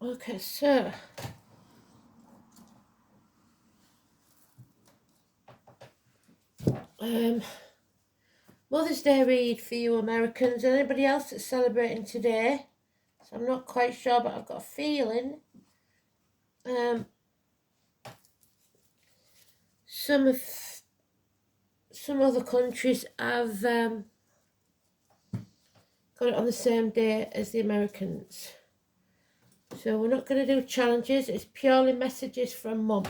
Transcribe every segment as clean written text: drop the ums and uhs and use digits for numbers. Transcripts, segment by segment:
Okay, so Mother's Day read for you Americans. Anybody else that's celebrating today? So I'm not quite sure, but I've got a feeling some other countries have got it on the same day as the Americans. So we're not going to do challenges. It's purely messages from Mum.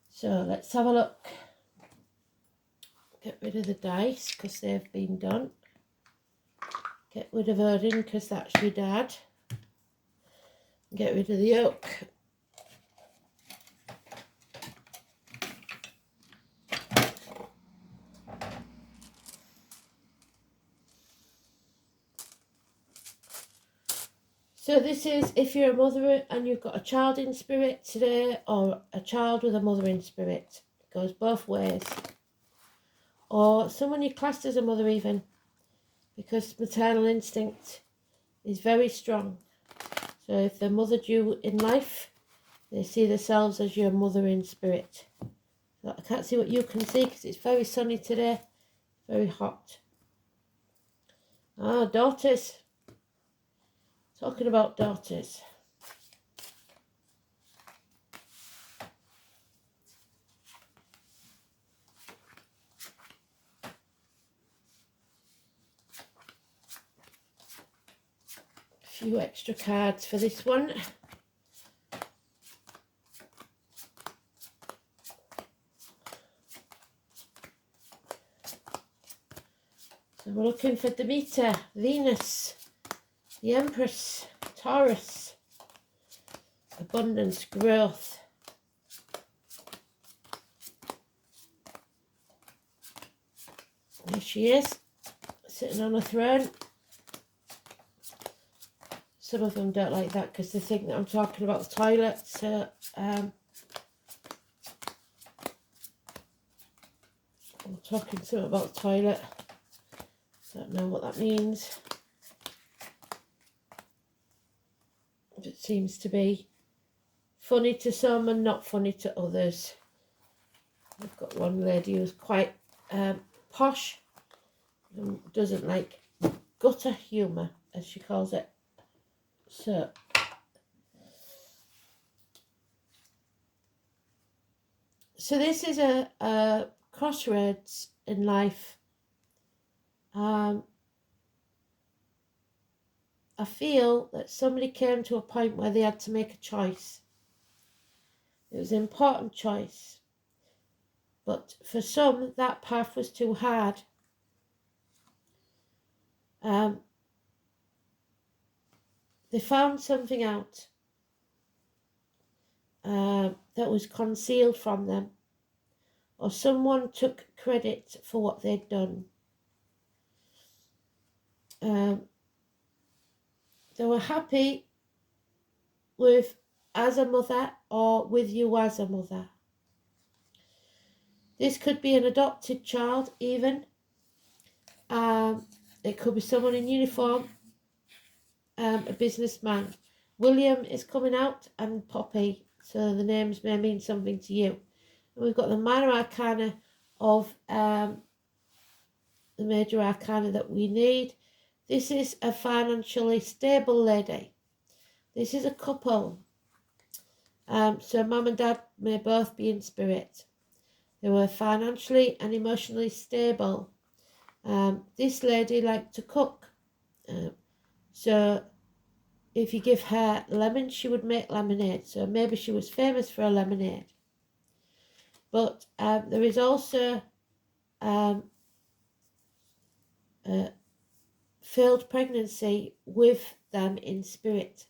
So let's have a look. Get rid of the dice because they've been done. Get rid of Odin because that's your dad. Get rid of the yoke. So this is if you're a mother and you've got a child in spirit today, or a child with a mother in spirit. It goes both ways. Or someone you classed as a mother even, because maternal instinct is very strong. So if they mothered you in life, they see themselves as your mother in spirit. So I can't see what you can see because it's very sunny today, very hot. Ah, daughters. Talking about daughters. A few extra cards for this one. So we're looking for Demeter, Venus, the Empress, Taurus, abundance, growth. There she is, sitting on a throne. Some of them don't like that because they think that I'm talking about the toilet. So I'm talking something about the toilet. Don't know what that means. It seems to be funny to some and not funny to others. I've got one lady who's quite posh and doesn't like gutter humour, as she calls it. So this is a crossroads in life. I feel that somebody came to a point where they had to make a choice. It was an important choice. But for some, that path was too hard. They found something out that was concealed from them, or someone took credit for what they'd done. They were happy with as a mother or with you as a mother. This could be an adopted child even. It could be someone in uniform, a businessman. William is coming out and Poppy, so the names may mean something to you. And we've got the minor arcana of the major arcana that we need. This is a financially stable lady. This is a couple. So mum and dad may both be in spirit. They were financially and emotionally stable. This lady liked to cook. So if you give her lemon, she would make lemonade. So maybe she was famous for a lemonade. But there is also failed pregnancy with them in spirit.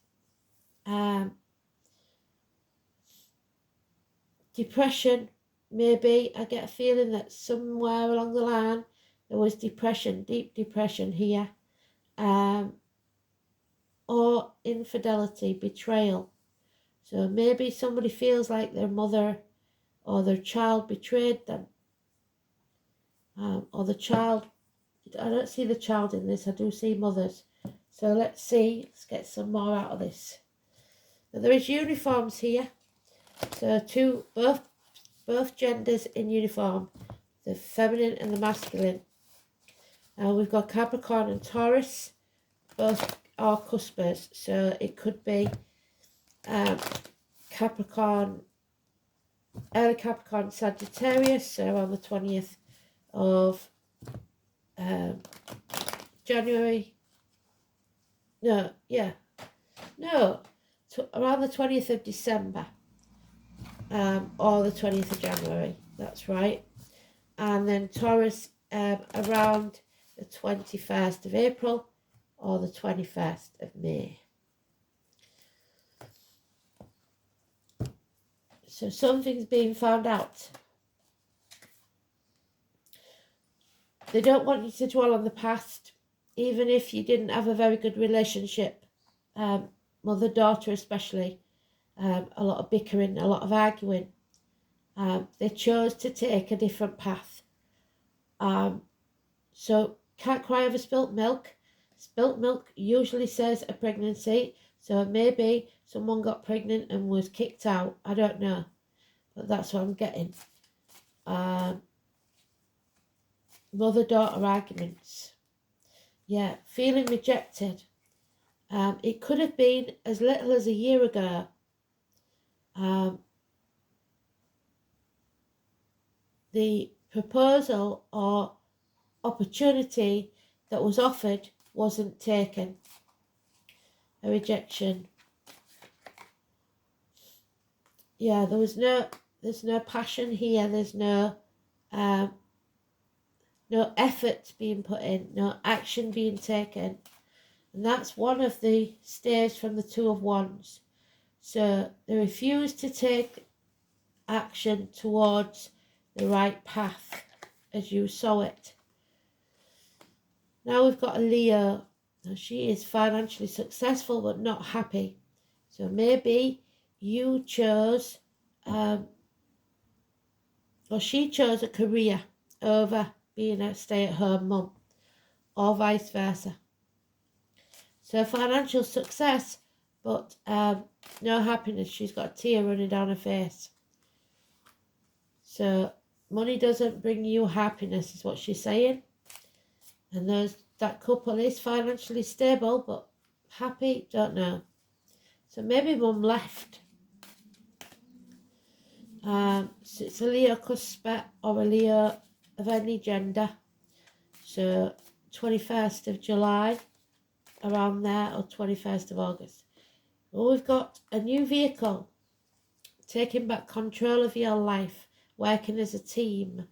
Depression, maybe. I get a feeling that somewhere along the line there was depression, deep depression here. Or infidelity, betrayal. So maybe somebody feels like their mother or their child betrayed them. Or the child, I don't see the child in this, I do see mothers. So let's see, let's get some more out of this. But there is uniforms here. So both genders in uniform, the feminine and the masculine. We've got Capricorn and Taurus, both are cuspers. So it could be Capricorn, early Capricorn Sagittarius, so around the 20th of January. Around the 20th of December, or the 20th of January, that's right. And then Taurus around the 21st of April or the 21st of May. So something's being found out. They don't want you to dwell on the past, even if you didn't have a very good relationship. Mother-daughter especially. A lot of bickering, a lot of arguing. They chose to take a different path. So can't cry over spilt milk. Spilt milk usually says a pregnancy. So maybe someone got pregnant and was kicked out. I don't know. But that's what I'm getting. Mother-daughter arguments. Yeah, feeling rejected. It could have been as little as a year ago. The proposal or opportunity that was offered wasn't taken. A rejection. Yeah, there's no passion here. There's no effort being put in, no action being taken. And that's one of the stays from the Two of Wands. So they refuse to take action towards the right path as you saw it. Now we've got a Leo. Now she is financially successful but not happy. So maybe you chose, or she chose a career over being a stay-at-home mum, or vice versa. So financial success, but no happiness. She's got a tear running down her face. So money doesn't bring you happiness, is what she's saying. And that couple is financially stable, but happy, don't know. So maybe mum left. So it's a Leo cusper or a Leo of any gender. So 21st of July, around there, or 21st of August. Well, we've got a new vehicle, taking back control of your life, working as a team,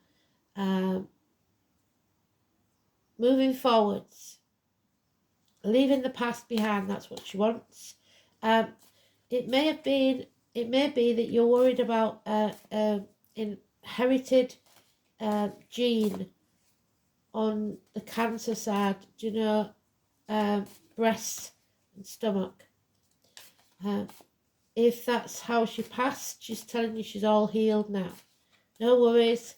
moving forwards, leaving the past behind. That's what she wants. It may be that you're worried about inherited gene on the cancer side, breast and stomach. If that's how she passed, she's telling you she's all healed now. No worries,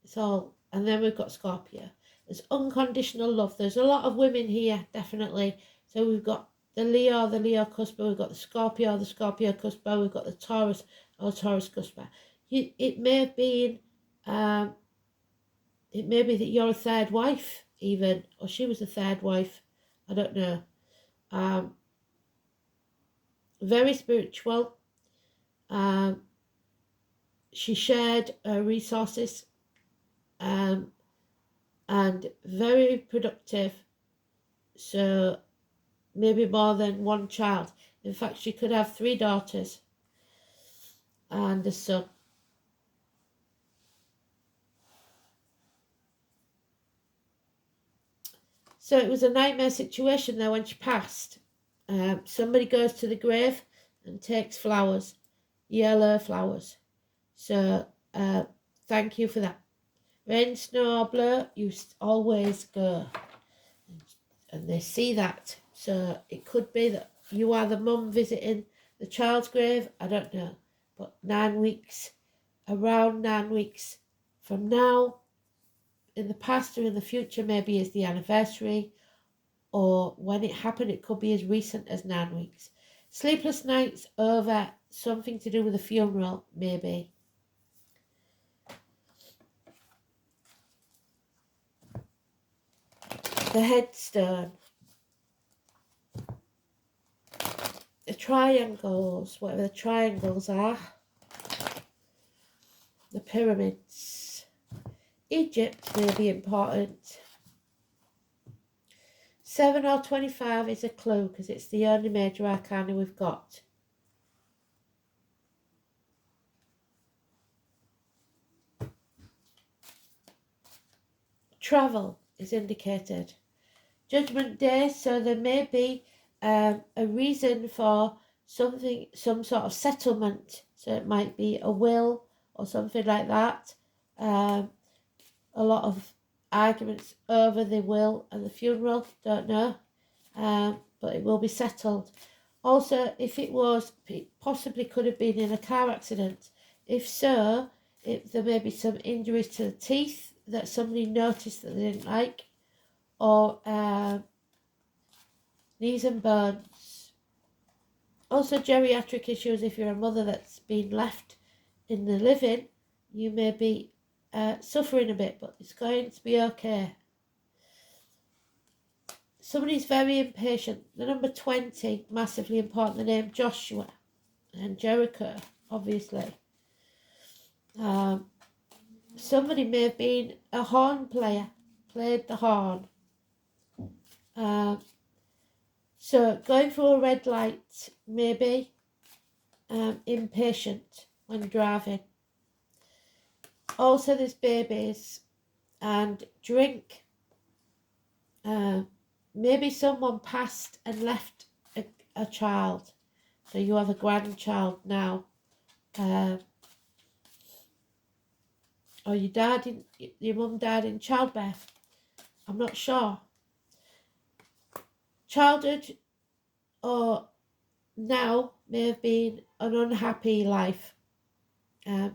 it's all. And then we've got Scorpio. There's unconditional love. There's a lot of women here, definitely. So we've got the Leo cusper, we've got the Scorpio cusper, we've got the Taurus cusper. It may have been, it may be that you're a third wife, even, or she was a third wife. I don't know. Very spiritual. She shared her resources, and very productive. So maybe more than one child. In fact, she could have 3 daughters and a son. So it was a nightmare situation there when she passed. Somebody goes to the grave and takes flowers, yellow flowers. So thank you for that. Rain, snow, or blow, you always go. And they see that. So it could be that you are the mum visiting the child's grave. I don't know. But 9 weeks, around 9 weeks from now, in the past or in the future, maybe is the anniversary, or when it happened, it could be as recent as 9 weeks. Sleepless nights over something to do with a funeral, maybe. The headstone. The triangles, whatever the triangles are. The pyramids. Egypt may be important. 7 or 25 is a clue because it's the only major arcana we've got. Travel is indicated. Judgment Day, so there may be a reason for something, some sort of settlement. So it might be a will or something like that. A lot of arguments over the will and the funeral, don't know, but it will be settled. Also, if it was, it possibly could have been in a car accident. If so, there may be some injuries to the teeth that somebody noticed that they didn't like, or knees and bones. Also, geriatric issues. If you're a mother that's been left in the living, you may be suffering a bit, but it's going to be okay. Somebody's very impatient. The number 20, massively important. The name Joshua and Jericho, obviously. Somebody may have been a horn player, played the horn. So going through a red light, maybe impatient when driving. Also, there's babies and drink. Maybe someone passed and left a child, so you have a grandchild now, or your mum died in childbirth. I'm not sure. Childhood or now may have been an unhappy life,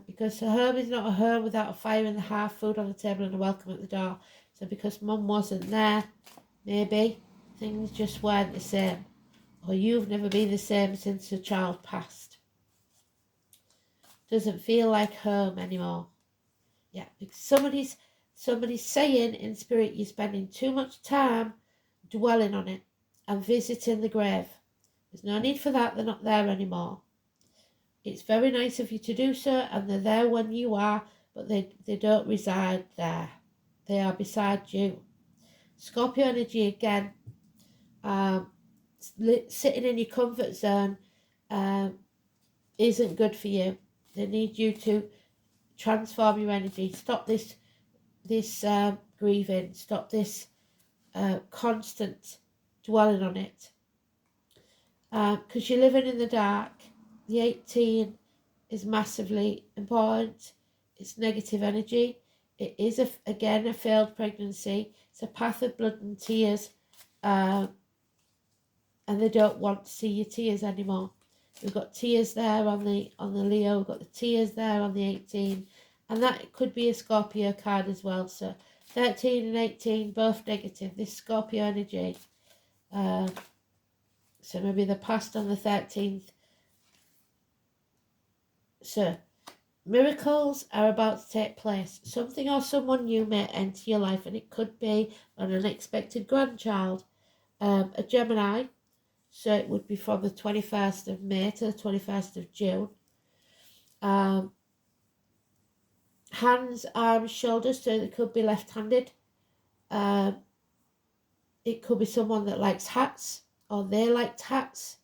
because a home is not a home without a fire in the hearth, food on the table and a welcome at the door. So because mum wasn't there, maybe things just weren't the same, or you've never been the same since a child passed. Doesn't feel like home anymore. Yeah, because somebody's saying in spirit you're spending too much time dwelling on it and visiting the grave. There's no need for that. They're not there anymore. It's very nice of you to do so, and they're there when you are, but they don't reside there. They are beside you. Scorpio energy again. Sitting in your comfort zone isn't good for you. They need you to transform your energy. Stop this grieving. Stop this constant dwelling on it. Because you're living in the dark. The 18 is massively important. It's negative energy. It is, again, a failed pregnancy. It's a path of blood and tears. And they don't want to see your tears anymore. We've got tears there on the Leo. We've got the tears there on the 18. And that could be a Scorpio card as well. So 13 and 18, both negative. This Scorpio energy. So maybe the past on the 13th. So miracles are about to take place. Something or someone new may enter your life, and it could be an unexpected grandchild. A Gemini, so it would be from the 21st of May to the 21st of June. Hands, arms, shoulders, so it could be left-handed. It could be someone that likes hats, or they liked hats,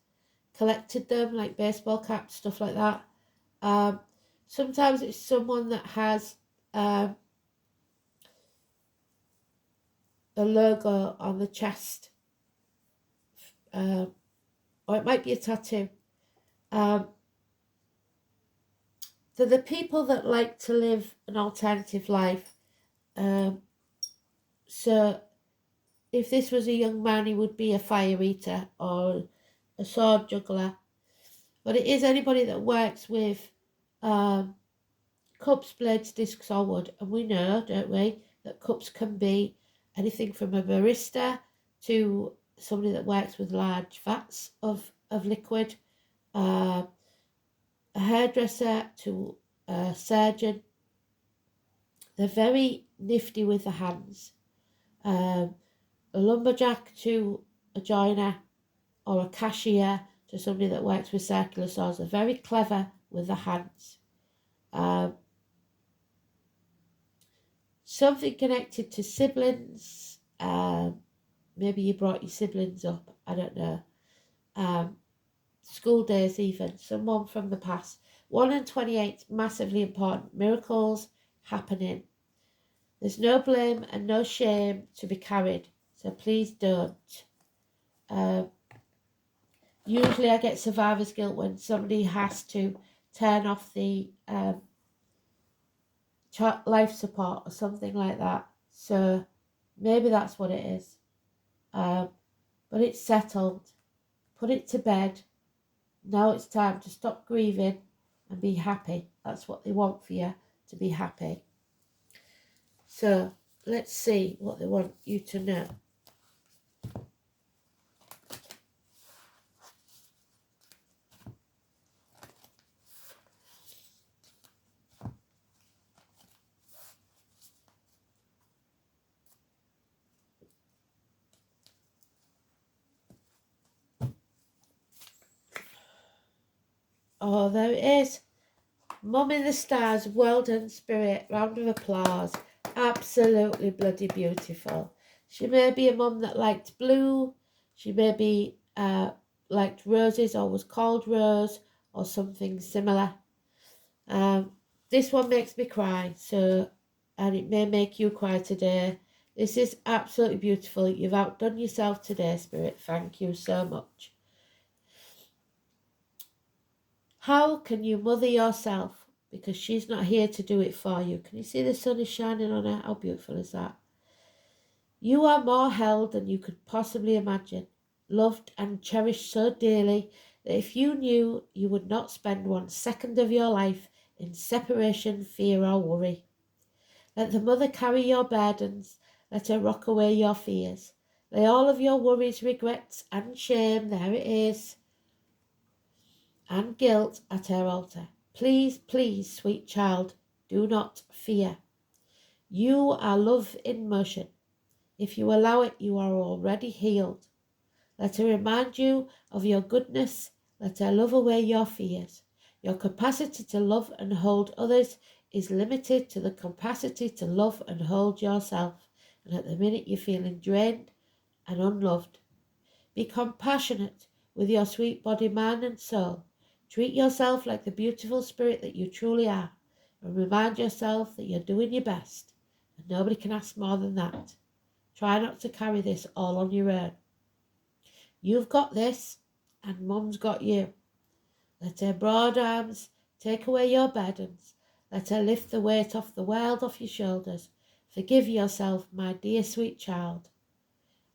collected them, like baseball caps, stuff like that. Sometimes it's someone that has a logo on the chest, or it might be a tattoo. For the people that like to live an alternative life, so if this was a young man, he would be a fire eater or a sword juggler. But it is anybody that works with cups, blades, discs or wood. And we know, don't we, that cups can be anything from a barista to somebody that works with large vats of of liquid, a hairdresser to a surgeon. They're very nifty with the hands. A lumberjack to a joiner, or a cashier to somebody that works with circular saws. They're very clever with the hands. Something connected to siblings. Maybe you brought your siblings up. I don't know. School days even. Someone from the past. 1 in 28, massively important. Miracles happening. There's no blame and no shame to be carried. So please don't. Usually I get survivor's guilt when somebody has to turn off the life support or something like that. So maybe that's what it is. But it's settled. Put it to bed. Now it's time to stop grieving and be happy. That's what they want for you, to be happy. So let's see what they want you to know. Oh, there it is. Mum in the stars, well done, Spirit. Round of applause. Absolutely bloody beautiful. She may be a mum that liked blue. She may be liked roses or was called Rose or something similar. This one makes me cry, and it may make you cry today. This is absolutely beautiful. You've outdone yourself today, Spirit. Thank you so much. How can you mother yourself? Because she's not here to do it for you. Can you see the sun is shining on her? How beautiful is that? You are more held than you could possibly imagine, loved and cherished so dearly that if you knew, you would not spend 1 second of your life in separation, fear or worry. Let the mother carry your burdens. Let her rock away your fears. Lay all of your worries, regrets and shame, there it is, and guilt at her altar. Please, please, sweet child, do not fear. You are love in motion. If you allow it, you are already healed. Let her remind you of your goodness. Let her love away your fears. Your capacity to love and hold others is limited to the capacity to love and hold yourself. And at the minute you're feeling drained and unloved. Be compassionate with your sweet body, mind and soul. Treat yourself like the beautiful spirit that you truly are, and remind yourself that you're doing your best, and nobody can ask more than that. Try not to carry this all on your own. You've got this, and Mum's got you. Let her broad arms take away your burdens. Let her lift the weight off the world off your shoulders. Forgive yourself, my dear sweet child.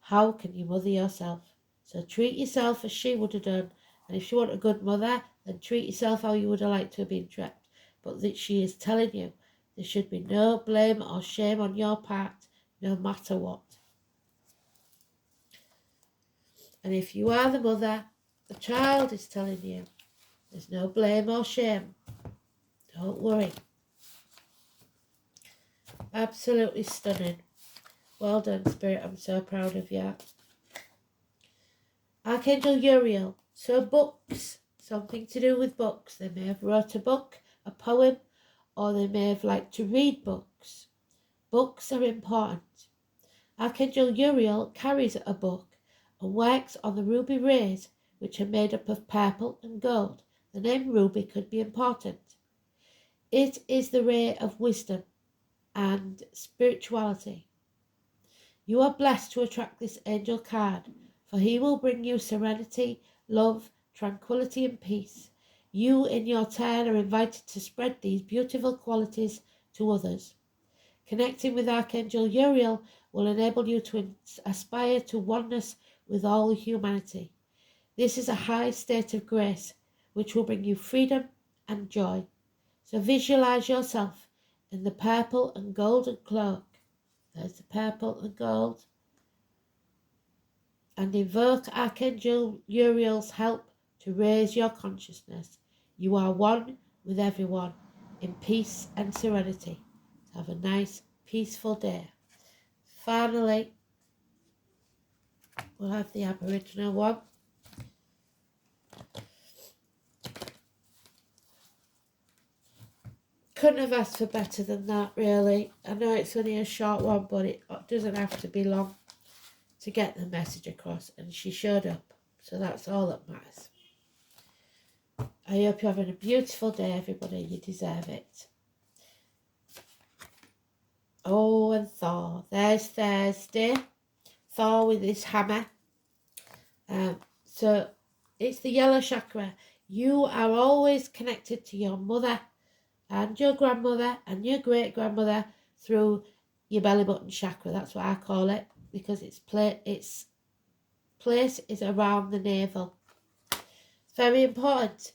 How can you mother yourself? So treat yourself as she would have done. And if you want a good mother, then treat yourself how you would have liked to have been treated. But that she is telling you there should be no blame or shame on your part, no matter what. And if you are the mother, the child is telling you there's no blame or shame. Don't worry. Absolutely stunning. Well done, Spirit. I'm so proud of you. Archangel Uriel. So books, something to do with books. They may have wrote a book, a poem, or they may have liked to read books. Books are important. Archangel Uriel carries a book and works on the ruby rays, which are made up of purple and gold. The name ruby could be important. It is the ray of wisdom and spirituality. You are blessed to attract this angel card, for he will bring you serenity, love, tranquility and peace. You in your turn are invited to spread these beautiful qualities to others. Connecting with Archangel Uriel will enable you to aspire to oneness with all humanity. This is a high state of grace which will bring you freedom and joy. So visualize yourself in the purple and golden cloak. There's the purple and gold. And invoke Archangel Uriel's help to raise your consciousness. You are one with everyone in peace and serenity. Have a nice, peaceful day. Finally, we'll have the Aboriginal one. Couldn't have asked for better than that, really. I know it's only a short one, but it doesn't have to be long to get the message across, and she showed up, so that's all that matters. I hope you're having a beautiful day, everybody. You deserve it. Oh, and Thor. There's Thursday. Thor with his hammer. So it's the yellow chakra. You are always connected to your mother and your grandmother and your great-grandmother through your belly button chakra. That's what I call it, because its place is around the navel. It's very important.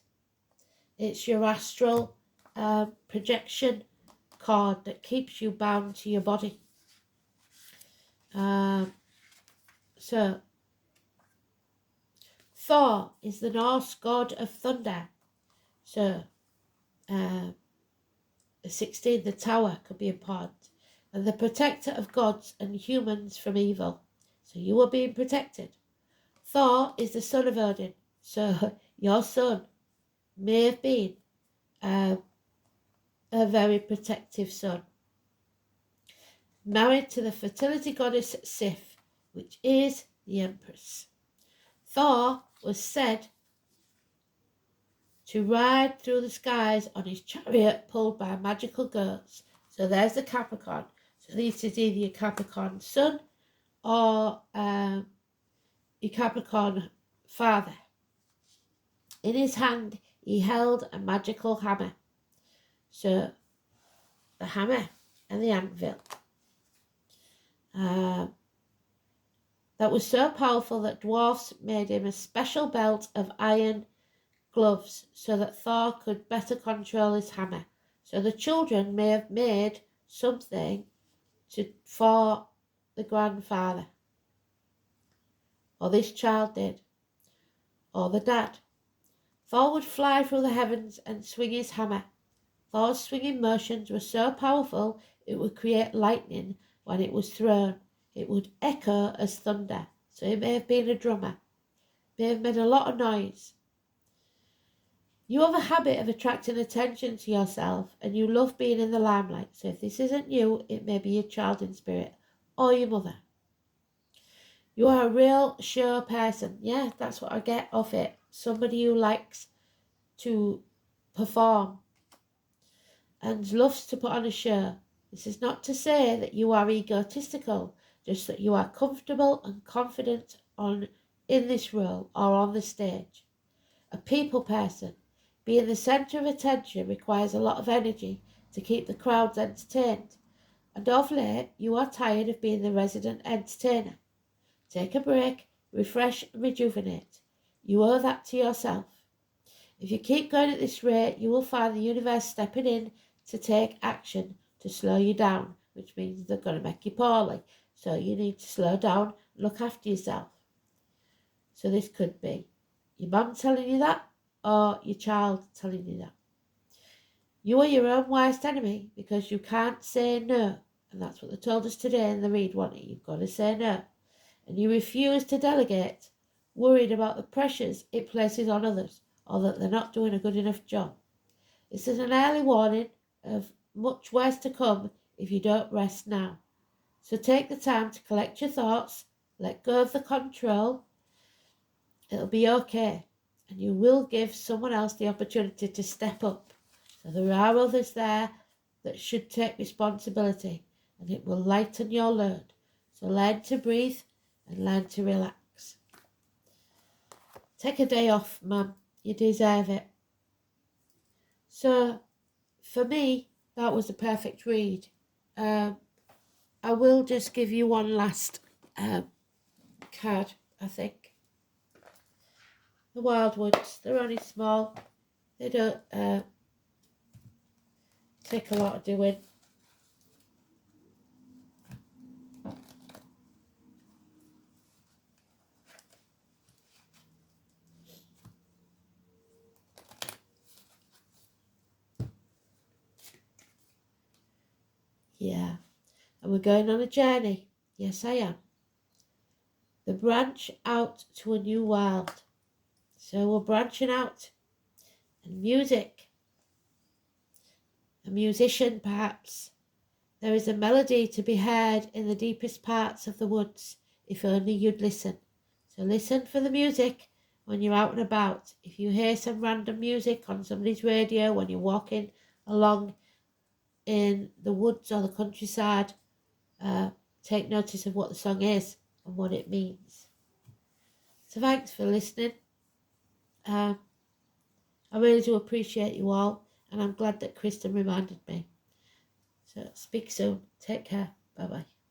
It's your astral projection cord that keeps you bound to your body. So Thor is the Norse god of thunder. So 16, the tower, could be important. And the protector of gods and humans from evil. So you are being protected. Thor is the son of Odin. So your son may have been a very protective son. Married to the fertility goddess Sif, which is the Empress. Thor was said to ride through the skies on his chariot pulled by magical goats. So there's the Capricorn. So this is either your Capricorn son or your Capricorn father. In his hand he held a magical hammer. So the hammer and the anvil. That was so powerful that dwarfs made him a special belt of iron gloves so that Thor could better control his hammer. So the children may have made something for the grandfather, or this child did, or the dad. Thor would fly through the heavens and swing his hammer. Thor's swinging motions were so powerful it would create lightning when it was thrown. It would echo as thunder. So he may have been a drummer. May have made a lot of noise. You have a habit of attracting attention to yourself and you love being in the limelight. So if this isn't you, it may be your child in spirit or your mother. You are a real show person. Yeah, that's what I get off it. Somebody who likes to perform and loves to put on a show. This is not to say that you are egotistical, just that you are comfortable and confident in this role or on the stage. A people person. Being the centre of attention requires a lot of energy to keep the crowds entertained. And of late, you are tired of being the resident entertainer. Take a break, refresh and rejuvenate. You owe that to yourself. If you keep going at this rate, you will find the universe stepping in to take action to slow you down, which means they're going to make you poorly. So you need to slow down and look after yourself. So this could be your mum telling you that, or your child telling you that. You are your own worst enemy because you can't say no. And that's what they told us today in the read, wasn't it? You've got to say no. And you refuse to delegate, worried about the pressures it places on others, or that they're not doing a good enough job. This is an early warning of much worse to come if you don't rest now. So take the time to collect your thoughts, let go of the control. It'll be okay. And you will give someone else the opportunity to step up. So there are others there that should take responsibility, and it will lighten your load. So learn to breathe and learn to relax. Take a day off, Mum. You deserve it. So for me, that was a perfect read. I will just give you one last card, I think. The Wildwoods, they're only small. They don't take a lot of doing. going on a journey. Yes, I am. The branch out to a new world. So we're branching out. And music. A musician, perhaps. There is a melody to be heard in the deepest parts of the woods, if only you'd listen. So listen for the music when you're out and about. If you hear some random music on somebody's radio when you're walking along in the woods or the countryside, take notice of what the song is and what it means. So thanks for listening. I really do appreciate you all, and I'm glad that Kristen reminded me. So speak soon. Take care. Bye-bye.